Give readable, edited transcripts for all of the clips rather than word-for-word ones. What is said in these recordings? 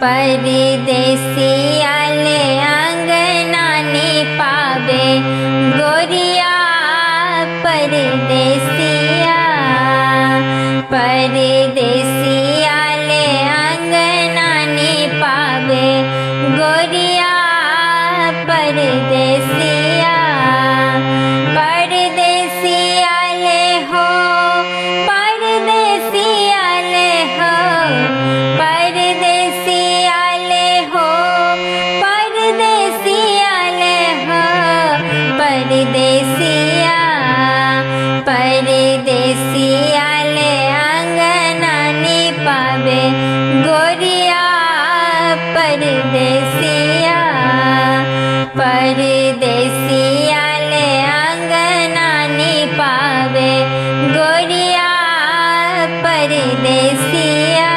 परदेसिया ले अंगना निपावे गोरिया परदेसिया। परदेसिया ले अंगना निपावे गोरिया परदेसिया। परदेसिया ले हो परदेसिया ले हो परदेसिया ले हो परदेसिया ले हो परदेसिया। परदेसिया ले अंगना निपावे गोरिया परदेसिया। परदेसिया ले अंगना निपावे गोरिया परदेसिया।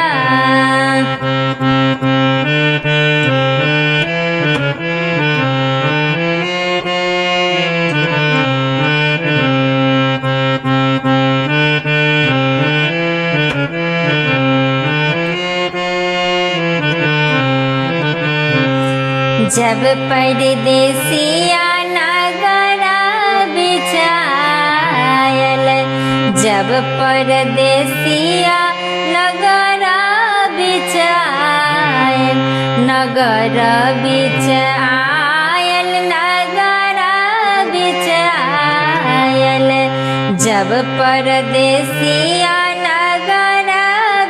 जब परदेसिया नगरा बिचायल जब परदेसिया नगरा बिचायल नगर बिचायल नगरा बिचायल जब परदेसिया नगरा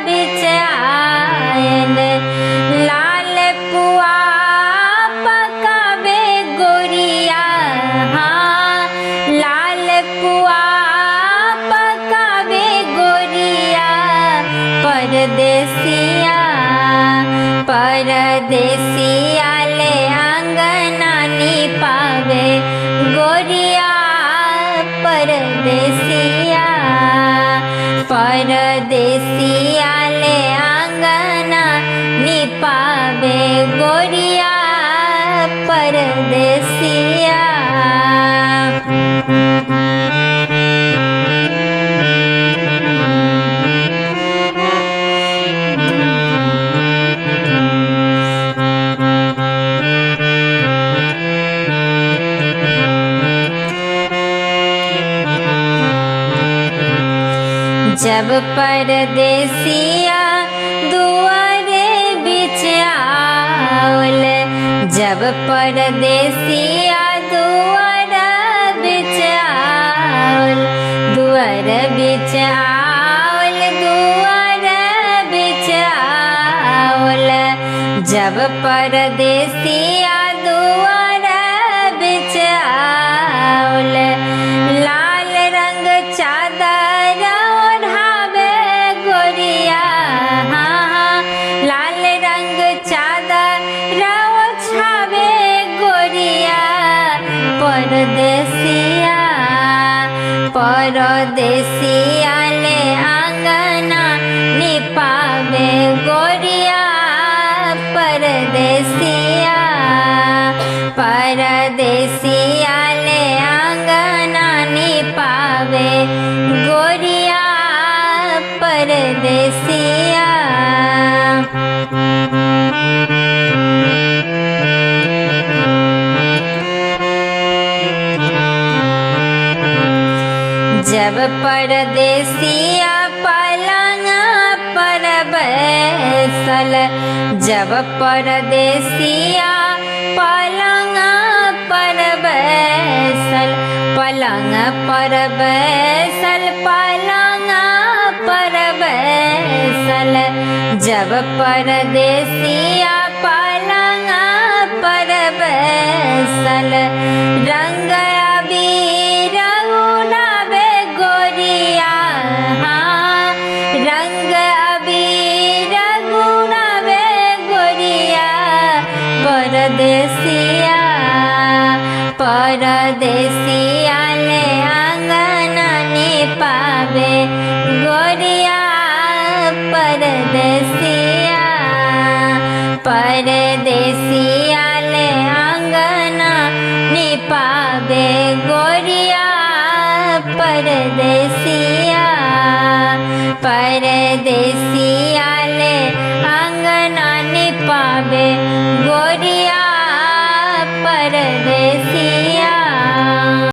बिचायल लाल पुआ पकावे गोरिया हाँ लाल पुआ पकावे गोरिया परदेसिया। परदेसिया ले अंगना निपावे गोरिया परदेसिया। परदेसिया ले अंगना निपावे गोरिया परदेसिया। जब परदेसिया दुआरे बिचावल जब परदेसिया दुआर बिचावल दुआर बिचावल दुआर बिचावल जब परदेसिया दुआर बिचावल लाल रंग चादर ओढ़ावे गोरिया हाँ लाल रंग चादर ओढ़ावे गोरिया परदेसिया। परदेसिया ले अंगना निपावे गोरिया परदेसिया। परदेसिया ले अंगना निपावे गोरिया परदेसिया। जब परदेसिया पलंग पर बैसल जब परदेसिया पलंग पर बैसल पलंग पर बैसल पलंग पर बैसल जब परदेसिया पलंग पर बैसल रंग अबीर उड़ावे गोरिया हाँ रंग अबीर उड़ावे गोरिया परदेसिया। परदेसिया ले अंगना निपावे गोरिया परदेसिया। परदेसिया ले अंगना निपावे गोरिया परदेसिया। परदेसिया ले अंगना પાવે ગોરિયા